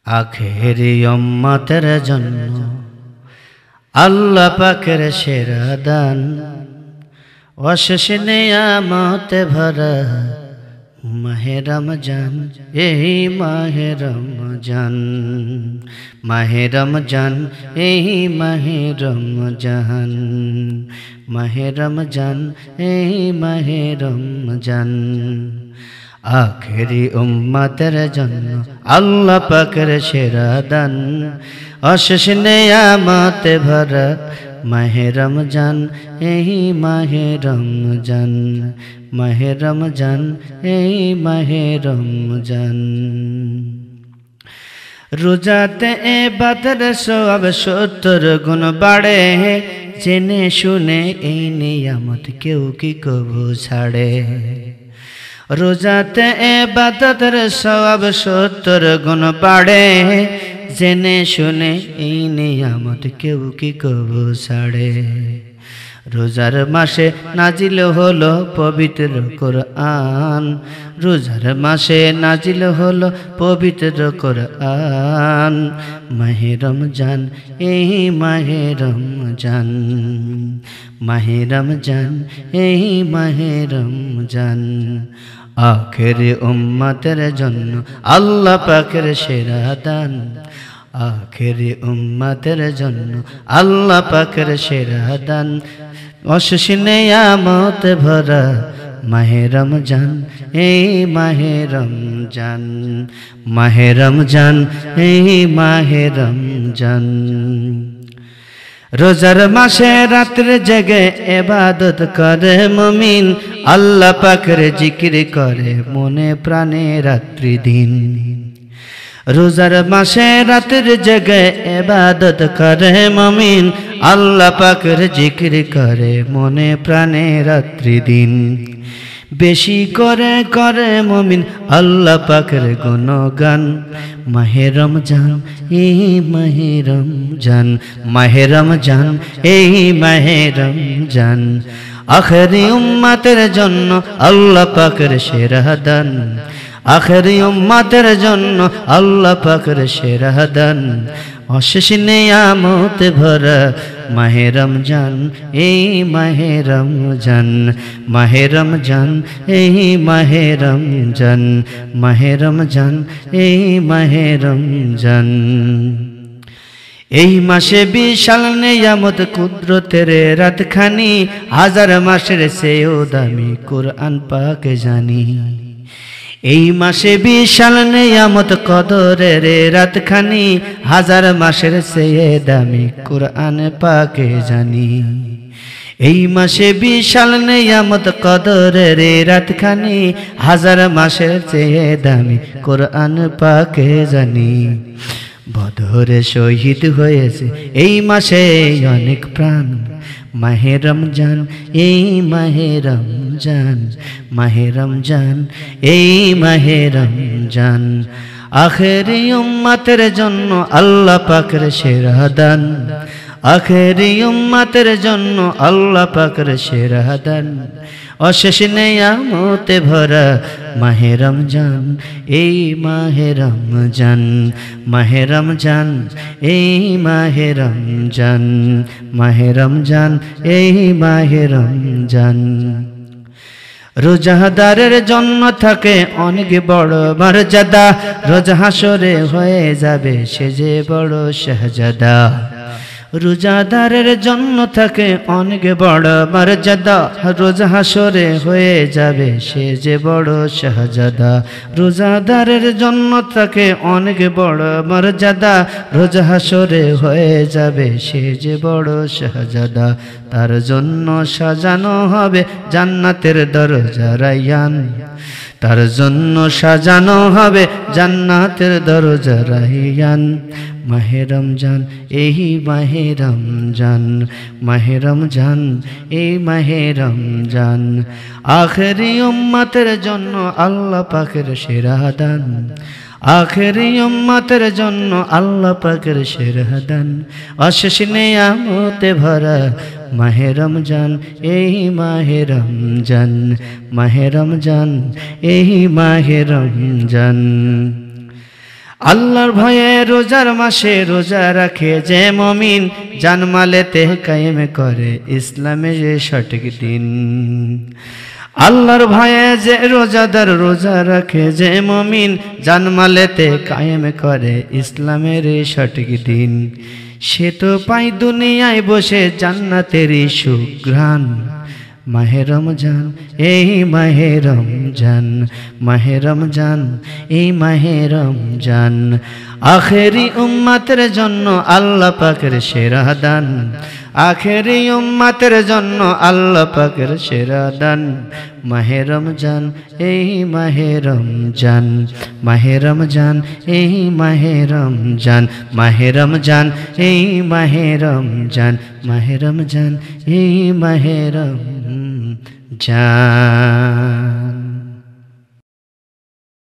আখেরি উম্মতের জন্য আল্লাহ পাকের সেরা দান, অশেষ নিয়ামতে ভরা মাহে রমজান। এই মাহে রমজান, মাহে রমজান, এই মাহে রমজান, মাহে রমজান, এই মাহে রমজান। আখেরি উম্মতের জন্য আল্লাহ পাকের সেরা দান, অশেষ নিয়ামতে ভরা মাহে রমজান। এই মাহে রমজান, মাহে রমজান, এই মাহে রমজান। রোজাতে ইবাদতের সওয়াব ৭০ গুণ বাড়ে, জেনে শুনে এই নিয়ামত কেউ কি কবু ছাড়ে। রোজাতে ইবাদতের সওয়াব ৭০ গুণ বাড়ে, জেনে শুনে এই নিয়ামত কেউ কি কবু ছাড়ে। রোজার মাসে নাজিল হলো পবিত্র কোরআন, রোজার মাসে নাজিল হলো পবিত্র কোরআন। মাহে রমজান, এই মাহে রমজান, মাহে রমজান, এই মাহে রমজান। আখেরি উম্মতের জন্য আল্লাহ পাকের সেরা দান, আখেরি উম্মতের জন্য আল্লাহ পাকের সেরা দান, অশেষ নিয়ামতে ভরা মাহে রমজান। এই মাহে রমজান, মাহে রমজান, এই মাহে রমজান। রোজার মাসে রাত্রে জেগে ইবাদত করে মুমিন, আল্লাহ পাকের জিকির করে মনে প্রাণে রাত্রি দিন। রোজার মাসে রাতের জেগে ইবাদত করে মুমিন, আল্লাহ পাকের জিকির করে মনে প্রাণে রাত্রি দিন। বেশি করে করে মুমিন আল্লাহ পাকের গুণগান। মাহে রমজান, এই মাহে রমজান, মাহে রমজান, এই মাহে রমজান। আখেরি উম্মতের জন্য আল্লাহ পাকের সেরা দান, আখেরি উম্মতের জন্য আল্লাহ পাকের সেরা দান, অশেষ নিয়ামতে ভরা মাহে রমজান। এই মাহে রমজান, মাহে রমজান, এই মাহে রমজান, মাহে রমজান, এই মাহে রমজান। এই মাসে বিশাল নিয়ামত কুদরতের রাতখানি, হাজার মাসের চেয়েও দামি কোরআন পাক জানি। এই মাসে বিশাল নিয়ামত কদরের রাতখানি, হাজার মাসের চেয়ে দামি কোরআন পাকে জানি। এই মাসে বিশাল নিয়ামত কদরের রাতখানি, হাজার মাসের চেয়ে দামি কোরআন পাকে জানি। বদরে শহীদ হয়েছে এই মাসে অনেক প্রাণ, মাহে রমজান, এই মাহে রমজান, মাহে রমজান, এই মাহে রমজান। আখেরি উম্মতের জন্য আল্লাহ পাকের সেরা দান, আখেরি উম্মতের জন্য আল্লাহ পাকের সেরা দান, অশেষ নিয়ামতে ভরা মাহে রমজান। এই মাহে রমজান, মাহে রমজান, এই মাহে রমজান, মাহে রমজান, এই মাহে রমজান। রোজাদারের জন্য থাকে অনেক বড় মর্যাদা, রোজা হাসরে হয়ে যাবে সে যে বড় শাহজাদা। রোজাদারের জন্য থাকে অনেক বড় মর্যাদা, রোজা হাসরে হয়ে যাবে সে যে বড় শাহজাদা। রোজাদারের জন্য থাকে অনেক বড় মর্যাদা, রোজা হাসরে হয়ে যাবে সে যে বড় শাহজাদা। তার জন্য সাজানো হবে জান্নাতের দরজা রায়্যান, তার জন্য সাজানো হবে জান্নাতের দরজা রায়্যান। মাহে রমজান, এই মাহে রমজান, মাহে রমজান, এই মাহে রমজান। আখেরি উম্মতের জন্য আল্লাহ পাকের সেরা দান, আখেরি উম্মতের জন্য আল্লাহ পাকের সেরা দান, অশেষ নিয়ামতে ভরা মাহে রমজান। এই মাহে রমজান, মাহে রমজান, এই মাহে রমজান। আল্লাহর ভয়ে রোজার মাসে রোজা রাখে যে মুমিন, জানমালেতে কায়েম করে ইসলামের সঠিক দিন। আল্লাহর ভয়ে যে রোজাদার রোজা রাখে যে মুমিন, জানমালেতে কায়েম করে ইসলামের সঠিক দিন। সে তো পায় দুনিয়ায় বসে জান্নাতেরই সুঘ্রাণ। মাহে রমজান, এই মাহে রমজান, মাহে রমজান, এই মাহে রমজান, আখেরি উম্মতের জন্য আল্লাহ পাকের সেরা দান। আখেরি উম্মতের জন্য আল্লাহ পাকের সেরা দান। মাহে রমজান, এই মাহে রমজান, মাহে রমজান, এই মাহে রমজান, মাহে রমজান, এই মাহে রমজান, মাহে রমজান, এই মাহে রমজান।